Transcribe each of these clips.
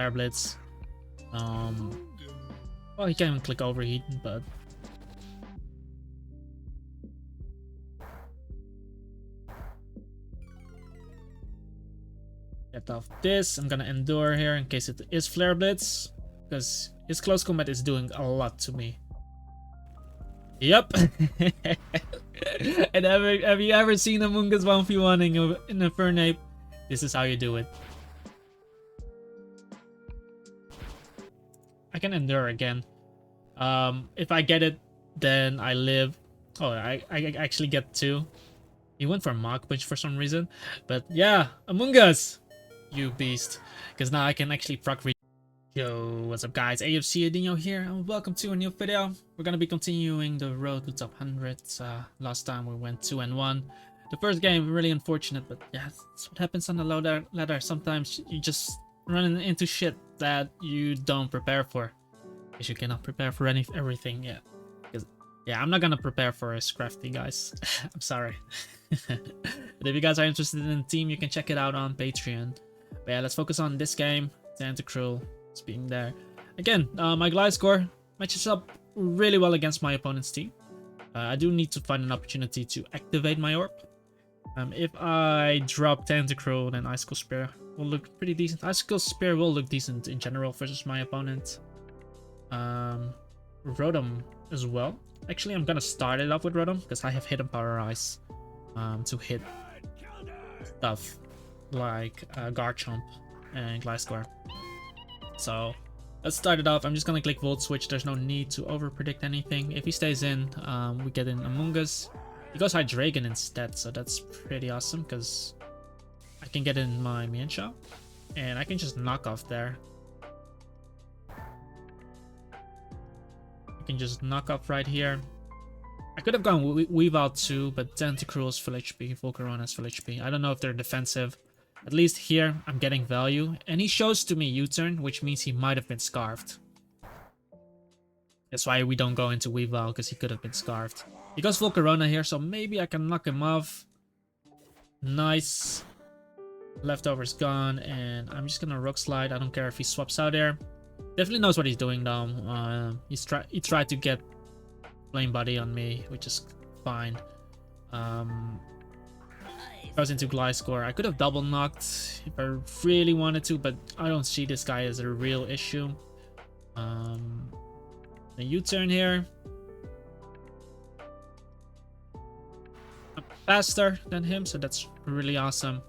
Fire Blitz. Well, he can't even click overheat, but get off this. I'm gonna endure here in case it is Flare Blitz, because his close combat is doing a lot to me. Yep. And have you ever seen AMOONGUS 1v1ing in INFERNAPE? This is how you do it. I can endure again. If I get it, then I live. Oh, I actually get 2. He went for Mach Punch for some reason. But yeah, AMOONGUS, you beast. Because now I can actually proc. Yo, what's up guys, AFC Adino here, and welcome to a new video. We're gonna be continuing the road to top 100. Last time we went 2-1. The first game, really unfortunate, but yeah, that's what happens on the ladder. Sometimes you just run into shit that you don't prepare for. Because you cannot prepare for everything, yeah. Because, yeah, I'm not gonna prepare for a Scrafty, guys. I'm sorry. But if you guys are interested in the team, you can check it out on Patreon. But yeah, let's focus on this game, Tentacruel. Being there again. My glide score matches up really well against my opponent's team. I do need to find an opportunity to activate my orb. If I drop Tentacruel, then Icicle Spear will look pretty decent. Icicle Spear will look decent in general versus my opponent. Rotom as well. Actually, I'm gonna start it off with Rotom because I have Hidden Power Ice to hit stuff like Garchomp and Gliscor. So let's start it off. I'm just gonna click Volt Switch. There's no need to over predict anything. If he stays in, we get in AMOONGUS. He goes Hydreigon instead, so that's pretty awesome because I can get in my Mienshao and I can just knock off there. I can just knock off right here. I could have gone Weavile too, but Tentacruel is full HP, Volcarona is full HP. I don't know if they're defensive. At least here, I'm getting value. And he shows to me U-turn, which means he might have been Scarfed. That's why we don't go into Weavile, because he could have been Scarfed. He goes Volcarona here, so maybe I can knock him off. Nice. Leftover's gone, and I'm just gonna Rock Slide. I don't care if he swaps out there. Definitely knows what he's doing though. He tried to get Flame Body on me, which is fine. Goes into Gliscor. I could have double knocked if I really wanted to, but I don't see this guy as a real issue. A U-turn here. I'm faster than him, so that's really awesome.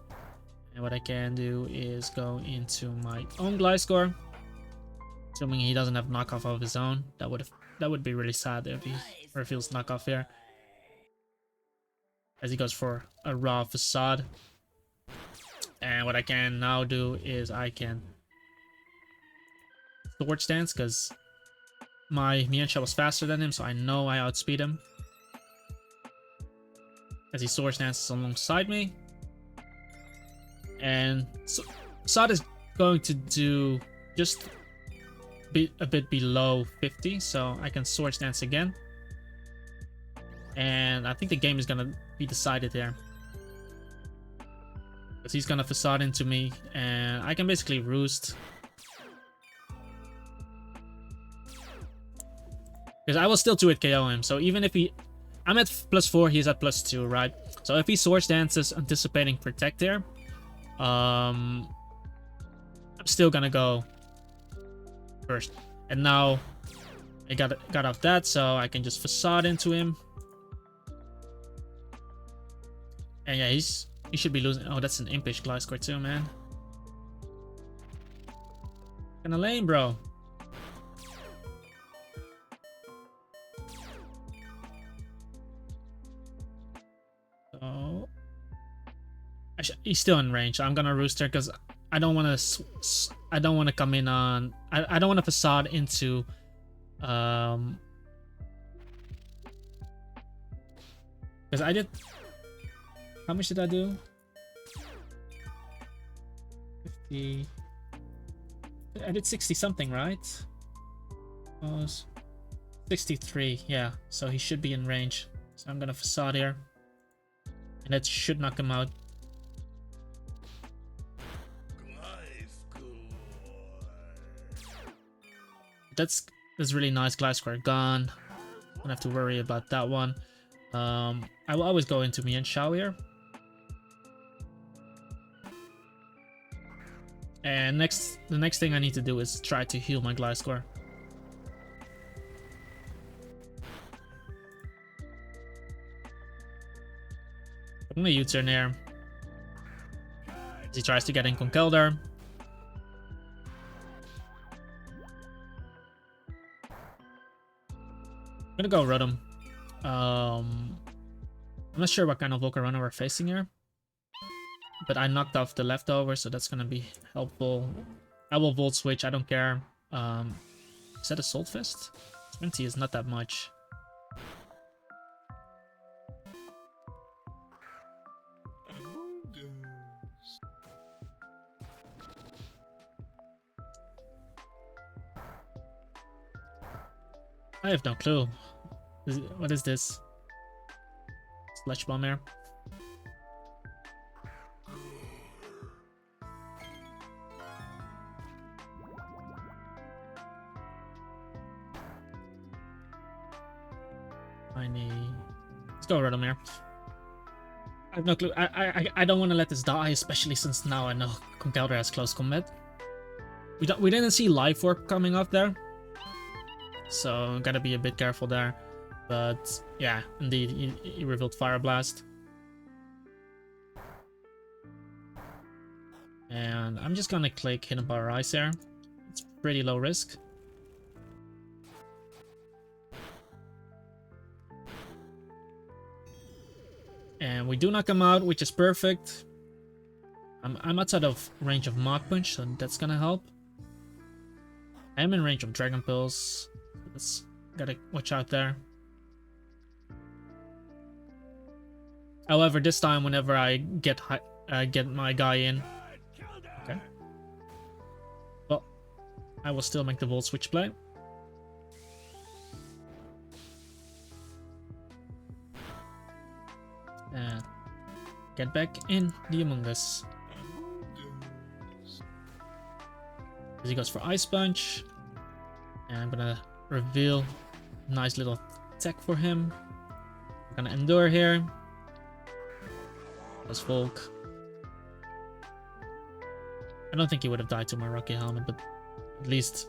And what I can do is go into my own Gliscor. Assuming he doesn't have knockoff of his own. That would be really sad if he reveals knockoff here. As he goes for a raw Facade. And what I can now do is I can Sword Stance because my Mienshao was faster than him, so I know I outspeed him. As he Sword Stances alongside me. And so Facade is going to do just a bit below 50, so I can Sword Stance again. And I think the game is gonna be decided here. Because he's gonna Facade into me, and I can basically Roost. Because I will still 2-hit KO him, so even if I'm at +4, he's at +2, right? So if he Sword Dances anticipating Protect here, I'm still gonna go first. And now I got off that, so I can just Facade into him. And yeah, he should be losing. Oh, that's an Impish Gliscor too, man. Kinda lame, bro. So he's still in range. So I'm gonna Rooster because I don't want to come in on. I don't want to Facade into. Because I did. How much did I do? 50. I did 60 something, right? Oh, 63, yeah. So he should be in range. So I'm gonna Facade here. And that should knock him out. that's really nice. Gliscor gone. Don't have to worry about that one. I will always go into Mian Shao here. And the next thing I need to do is try to heal my Gliscor. I'm gonna U-turn here. As he tries to get in Conkeldurr. I'm gonna go Rotom. I'm not sure what kind of Volcarona we're facing here. But I knocked off the leftover, so that's gonna be helpful. I will Volt Switch, I don't care. Is that a Salt Fist? 20 is not that much. I have no clue. What is this? Sludge Bomb here. Let's go Rotom here. I have no clue. I don't want to let this die, especially since now I know Conkeldurr has close combat. We didn't see Life Orb coming up there, so gotta be a bit careful there. But yeah, indeed, he revealed Fire Blast, and I'm just gonna click Hidden Power Ice here. It's pretty low risk. And we do knock him out, which is perfect. I'm outside of range of Mach Punch, so that's gonna help. I am in range of Dragon Pills. Let's gotta watch out there. However, this time, whenever I get my guy in, okay. Well, I will still make the Volt Switch play. And get back in the Amoongus. As he goes for Ice Punch. And I'm gonna reveal a nice little tech for him. I'm gonna Endure here. That's Volk. I don't think he would have died to my Rocky Helmet, but at least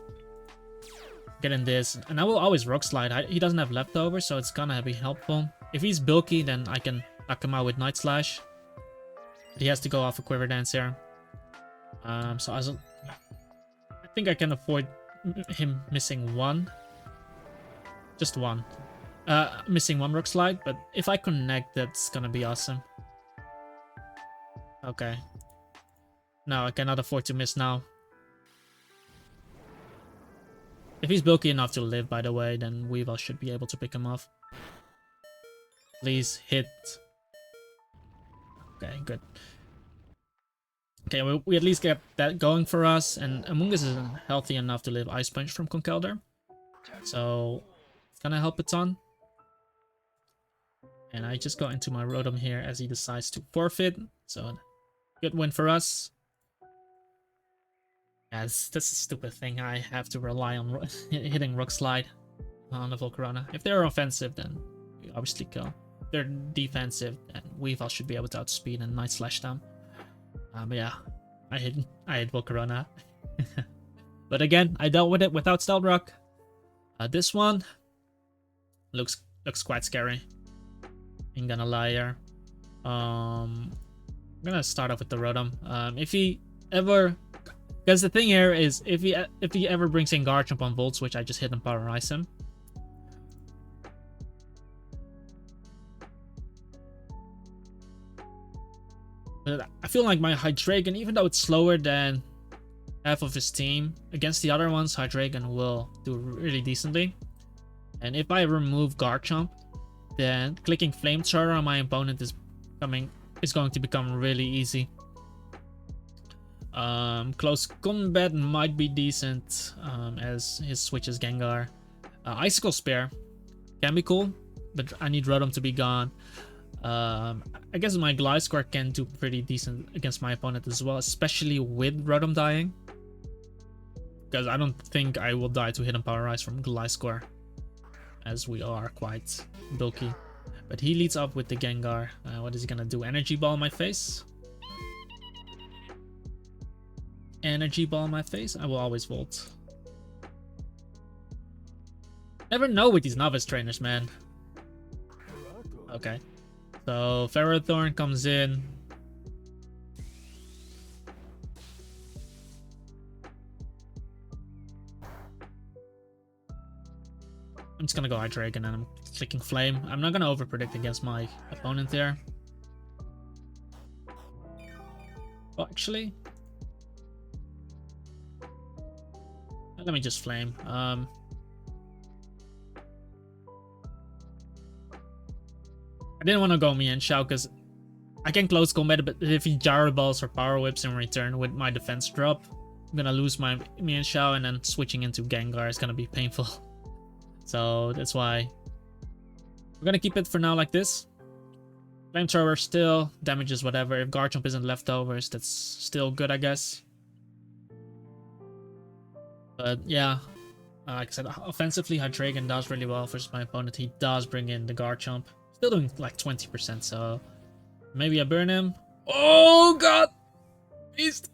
get in this. And I will always Rock Slide. He doesn't have leftovers, so it's gonna be helpful. If he's bulky, then I can knock him out with Night Slash. But he has to go off a Quiver Dance here. So I think I can afford him missing one. Just one. Missing one Rock Slide, but if I connect, that's gonna be awesome. Okay. No, I cannot afford to miss now. If he's bulky enough to live, by the way, then Weavile should be able to pick him off. Please hit. Okay, good. Okay, we at least get that going for us, and Amoongus is healthy enough to live Ice Punch from Conkeldurr. So it's gonna help a ton. And I just got into my Rotom here as he decides to forfeit. So good win for us. Yeah, that's a stupid thing. I have to rely on hitting Rock Slide on the Volcarona. If they're offensive, then we obviously kill. If they're defensive, then Weavile should be able to outspeed and Night Slash them. But yeah, I hit Volcarona. But again, I dealt with it without Stealth Rock. This one looks quite scary. Ain't gonna lie here. I'm gonna start off with the Rotom. If he ever, because the thing here is, if he ever brings in Garchomp on Volt Switch, I just hit and Power Ice him. But I feel like my Hydreigon, even though it's slower than half of his team, against the other ones, Hydreigon will do really decently. And if I remove Garchomp, then clicking Flamethrower on my opponent is going to become really easy. Close combat might be decent, as his switch is Gengar. Icicle Spear can be cool, but I need Rotom to be gone. I guess my Gliscor can do pretty decent against my opponent as well, especially with Rotom dying. because I don't think I will die to Hidden Power Rise from Gliscor, as we are quite bulky. But he leads up with the Gengar. What is he gonna do? Energy Ball in my face? Energy Ball in my face? I will always Volt. Never know with these novice trainers, man. Okay. So Ferrothorn comes in. I'm just gonna go Hydreigon and I'm clicking Flame. I'm not gonna overpredict against my opponent there. Oh, actually, let me just Flame. I didn't want to go Mienshao because I can close combat, but if he Gyro Balls or Power Whips in return with my defense drop, I'm gonna lose my Mienshao, and then switching into Gengar is gonna be painful. So that's why we're gonna keep it for now like this. Flamethrower still damages whatever. If Garchomp isn't leftovers, that's still good, I guess. But yeah, like I said, offensively, Hydreigon does really well versus my opponent. He does bring in the Garchomp. Still doing like 20%, so maybe I burn him. Oh god! Beast!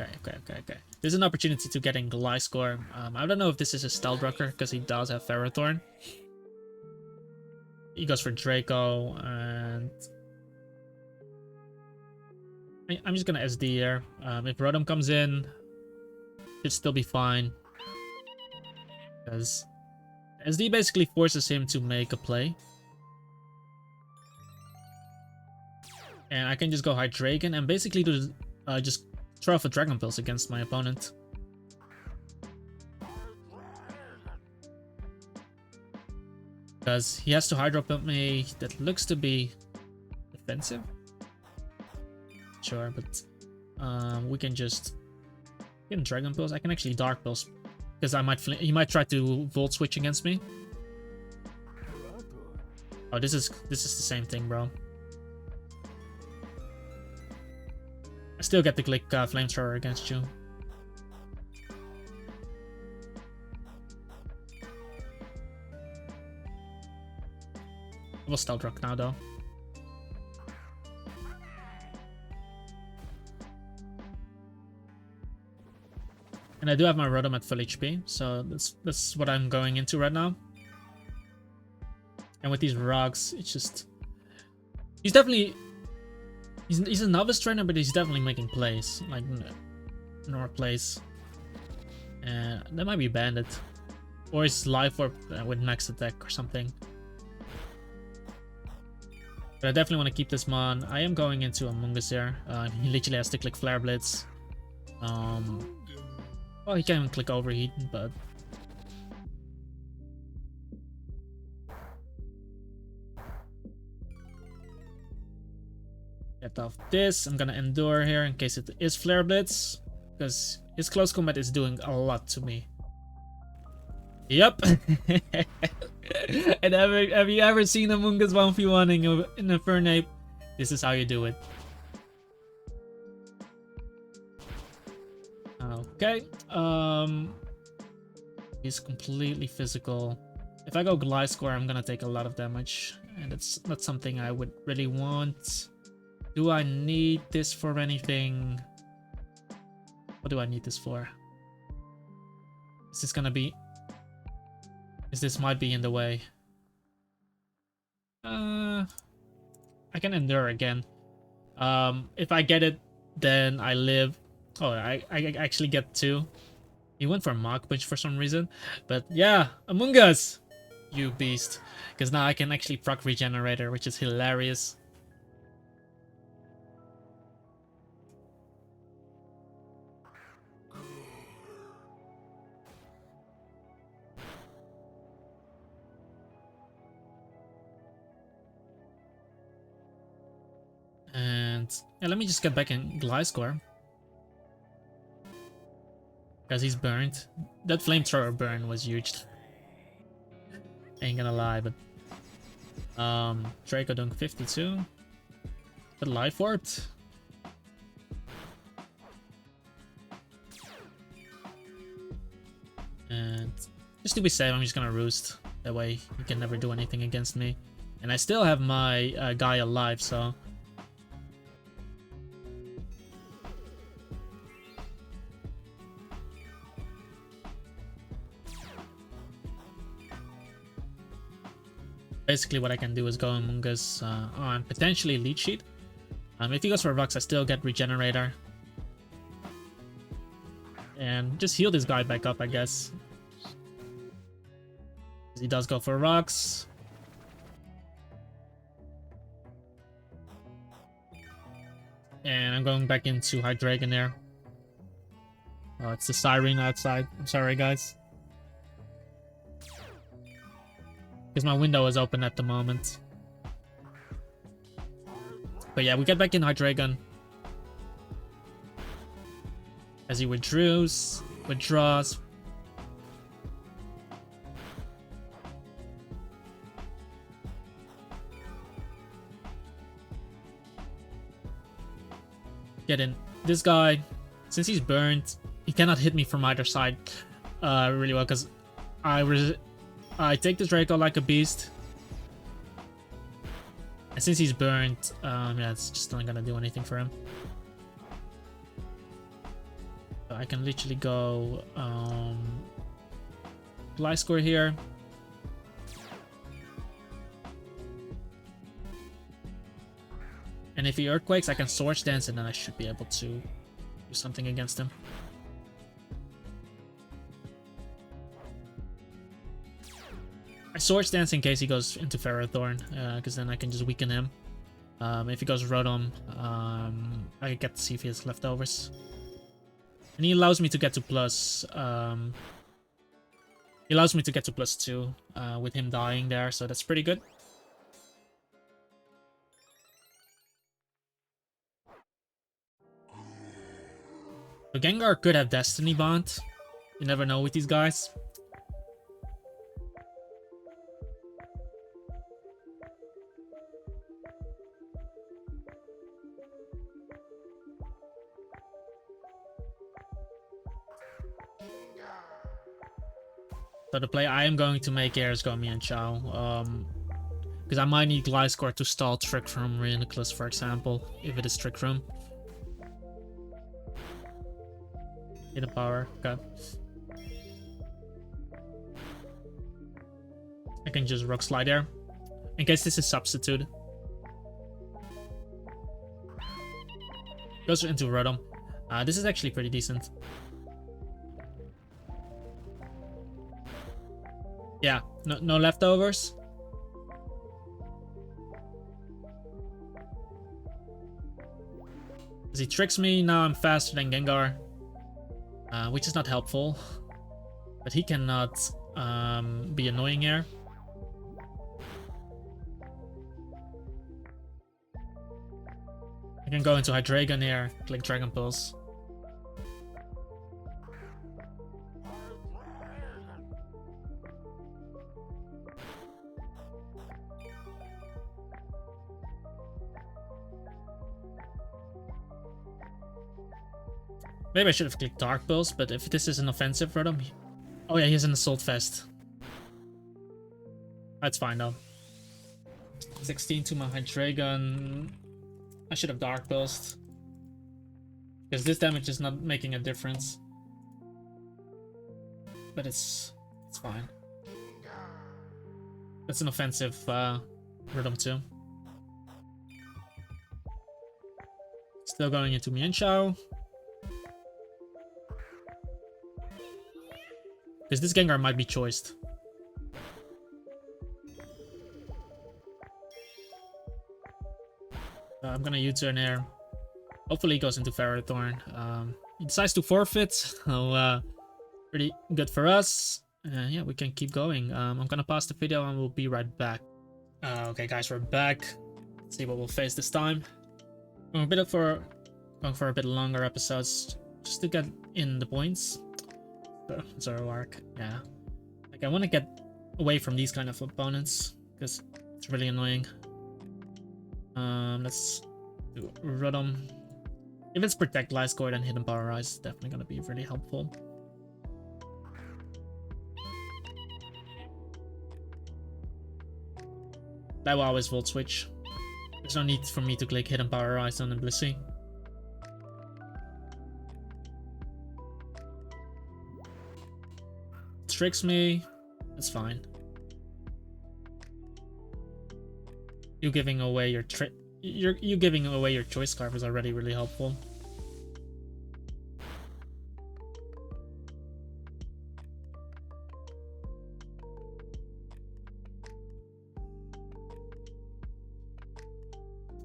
Okay. There's an opportunity to get in Gliscor. I don't know if this is a Stealth Rocker, because he does have Ferrothorn. He goes for Draco, and I'm just gonna SD here. If Rotom comes in, should still be fine, because SD basically forces him to make a play. And I can just go Hydreigon and basically do just throw off a Dragon Pulse against my opponent. Because he has to Hydro Pump me. That looks to be defensive. Sure, but we can just get Dragon Pulse. I can actually Dark Pulse because he might try to Volt Switch against me. Oh, this is the same thing, bro. I still get to click Flamethrower against you. I will Stealth Rock now, though. And I do have my Rotom at full HP, so that's what I'm going into right now. And with these rocks, it's just... He's definitely... He's a novice trainer, but he's definitely making plays. Like, Nor plays. And that might be Bandit. Or it's Life Orb with next attack or something. But I definitely want to keep this Mon. I am going into Amoonguss here. He literally has to click Flare Blitz. Well, he can't even click Overheat, but... Get off this. I'm gonna Endure here in case it is Flare Blitz. Because his close combat is doing a lot to me. Yep. And have you ever seen AMOONGUS 1v1ing INFERNAPE? This is how you do it. Okay. He's completely physical. If I go Gliscor, I'm gonna take a lot of damage, and that's not something I would really want. Do I need this for anything? What do I need this for? Is this gonna be... This might be in the way. I can Endure again. If I get it, then I live. Oh, I actually get 2. He went for Mach Punch for some reason. But yeah, AMOONGUS! You beast. Because now I can actually proc Regenerator, which is hilarious. And yeah, let me just get back in Gliscor. Because he's burned. That Flamethrower burn was huge. Ain't gonna lie, but... Draco doing 52. But Life Orb. Just to be safe, I'm just gonna roost. That way he can never do anything against me. And I still have my guy alive, so... Basically what I can do is go Amoongus on potentially lead sheet. If he goes for Rocks, I still get Regenerator. And just heal this guy back up, I guess. He does go for Rocks. And I'm going back into Hydreigon there. Oh, it's the Siren outside. I'm sorry, guys. Because my window is open at the moment. But yeah, we get back in Hydreigon. As he withdraws. Get in. This guy, since he's burned, he cannot hit me from either side really well, because I take this Draco like a beast. And since he's burned, yeah, it's just not gonna do anything for him. So I can literally go Gliscor here. And if he Earthquakes, I can Swords Dance, and then I should be able to do something against him. I Swords Dance in case he goes into Ferrothorn, because then I can just weaken him. If he goes Rotom, I can get to see if he has leftovers. And he allows me to get to plus... he allows me to get to +2 with him dying there, so that's pretty good. So Gengar could have Destiny Bond. You never know with these guys. So the play I am going to make here is go Mienshao. Because I might need Gliscor to stall Trick Room Reuniclus, for example, if it is Trick Room. Hidden Power, okay. I can just Rock Slide there. In case this is Substitute. Goes into Rotom. This is actually pretty decent. Yeah, no leftovers. As he tricks me, now I'm faster than Gengar. Which is not helpful. But he cannot be annoying here. I can go into Hydreigon here, click Dragon Pulse. Maybe I should have clicked Dark Pulse, but if this is an offensive Rotom... Oh yeah, he has an Assault Vest. That's fine though. 16 to my Hydreigon. I should have Dark Pulsed. Because this damage is not making a difference. But it's fine. That's an offensive Rotom too. Still going into Mienshao. Because this Gengar might be choiced. I'm gonna U-turn here. Hopefully he goes into Ferrothorn. He decides to forfeit, so pretty good for us. Yeah, we can keep going. I'm gonna pause the video and we'll be right back. Okay guys, we're back. Let's see what we'll face this time. Going for a bit longer episodes, just to get in the points. Zoroark, yeah. Like I want to get away from these kind of opponents because it's really annoying. Let's do Rotom. If it's Protect, Gliscor, then Hidden Power Rise is definitely gonna be really helpful. That will always Volt Switch. There's no need for me to click Hidden Power Rise on the Blissey. Tricks me. It's fine. You giving away your you giving away your choice scarf is already really helpful.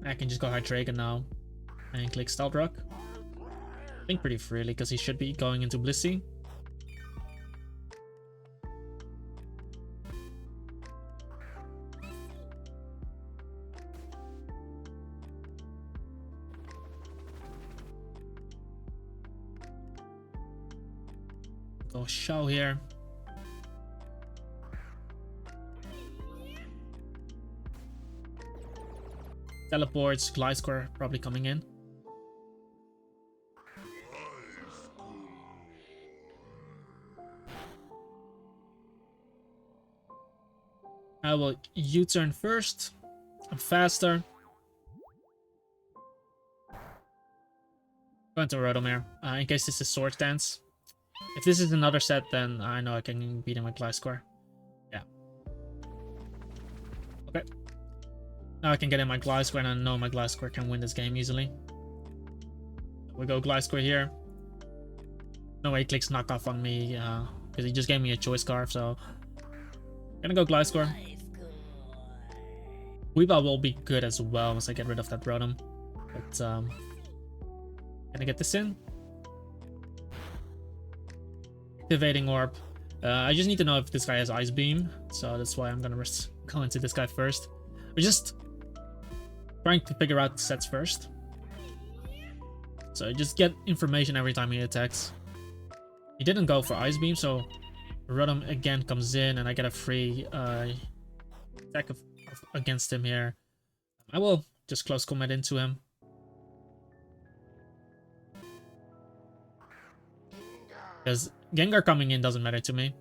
I can just go Hard Dragon now and click Stealth Rock. I think pretty freely because he should be going into Blissey. Go Show here. Teleports, Gliscor probably coming in. I will U-turn first. I'm faster. Going to Rotomere, in case this is Sword Dance. If this is another set, then I know I can beat him with Gliscor. Yeah. Okay. Now I can get in my Gliscor, and I know my Gliscor can win this game easily. We go Gliscor here. No way he clicks knockoff on me, because he just gave me a choice scarf, so gonna go Gliscor. Weebell will be good as well once I get rid of that Rotom. But gonna get this in. Activating Orb. I just need to know if this guy has Ice Beam, so that's why I'm gonna go into this guy first. We're just trying to figure out the sets first. So just get information every time he attacks. He didn't go for Ice Beam, so Rotom again comes in and I get a free attack against him here. I will just close combat into him. Because Gengar coming in doesn't matter to me.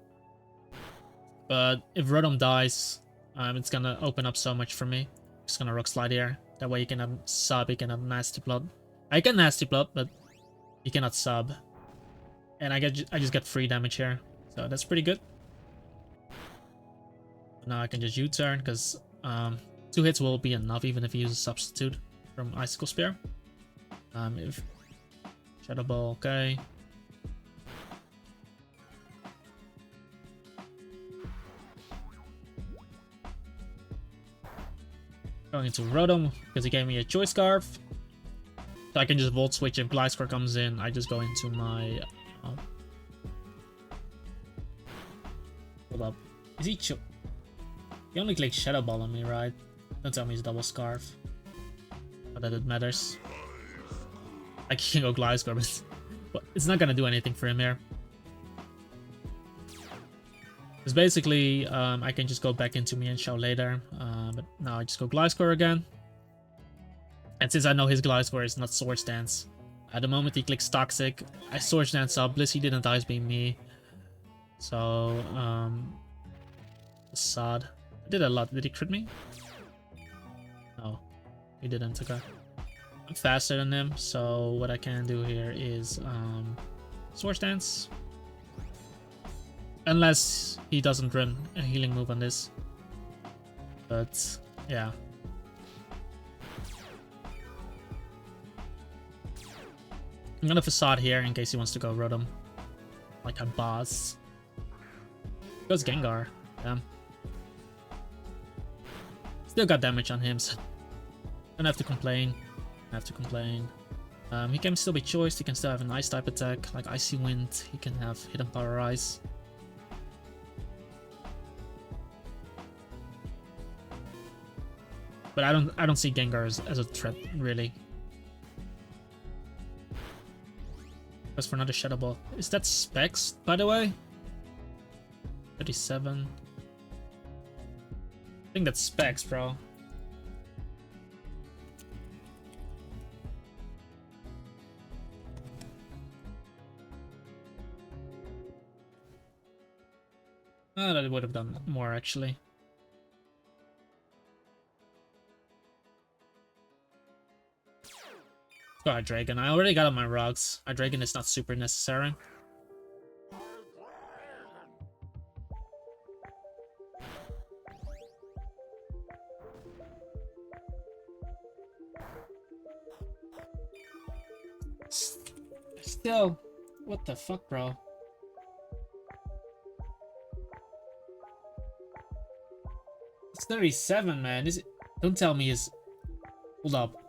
But if Rotom dies, it's gonna open up so much for me. Just gonna Rock Slide here. That way you can have sub, you can have Nasty Plot. I can Nasty Plot, but you cannot sub. And I just get free damage here. So that's pretty good. Now I can just U-turn, because 2 hits will be enough even if you use a substitute from Icicle Spear. If Shadow Ball, okay. Going into Rotom because he gave me a choice scarf. So I can just Volt Switch. If Gliscor comes in, I just go into my hold up. Is he he only clicked Shadow Ball on me, right? Don't tell me he's double scarf. Not that it matters. I can go Gliscor, but it's not gonna do anything for him here. Because basically, I can just go back into me and show later. But now I just go Gliscor again. And since I know his Gliscor is not Swords Dance, at the moment he clicks Toxic, I Swords Dance up. Blissey didn't Ice Beam me. So, sad. I did a lot. Did he crit me? No, he didn't. Okay. I'm faster than him, so what I can do here is Swords Dance. Unless he doesn't run a healing move on this. But, yeah. I'm gonna Facade here in case he wants to go Rotom. Like a boss. Goes Gengar. Damn. Still got damage on him, so don't have to complain. He can still be choiced. He can still have an Ice type attack, like Icy Wind. He can have Hidden Power Rise. But I don't see Gengar as a threat, really. As for another Shadow Ball. Is that Specs, by the way? 37. I think that's Specs, bro. That would have done more, actually. Go Hydreigon. I already got on my rocks. Hydreigon is not super necessary. Still, what the fuck, bro? It's 37, man. Is it? Don't tell me it's. Hold up.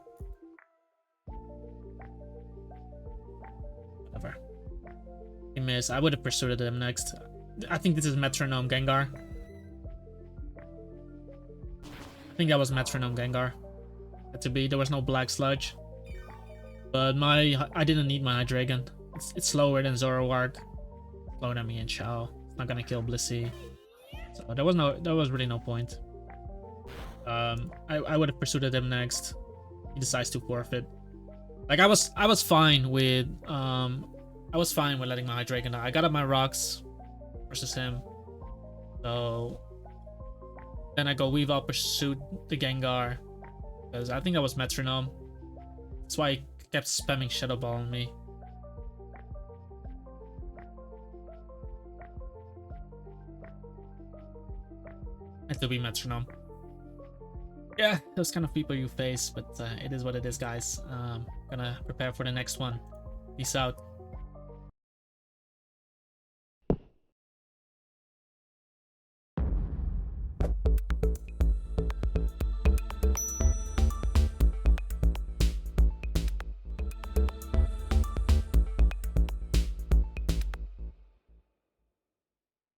Whatever. He missed. I would have pursued him next. I think this is Metronome Gengar. I think that was Metronome Gengar. Had to be. There was no Black Sludge. But I didn't need my Hydreigon. It's slower than Zoroark. Slower than me and Chao. It's not gonna kill Blissey. So there was really no point. I would have pursued him next. He decides to forfeit. Like I was fine with letting my Hydreigon die. I got up my rocks versus him. So then I go Weave Out, pursued the Gengar. Because I think that was Metronome. That's why he kept spamming Shadow Ball on me. It will be Metronome. Yeah, those kind of people you face, but it is what it is, guys. Gonna prepare for the next one. Peace out.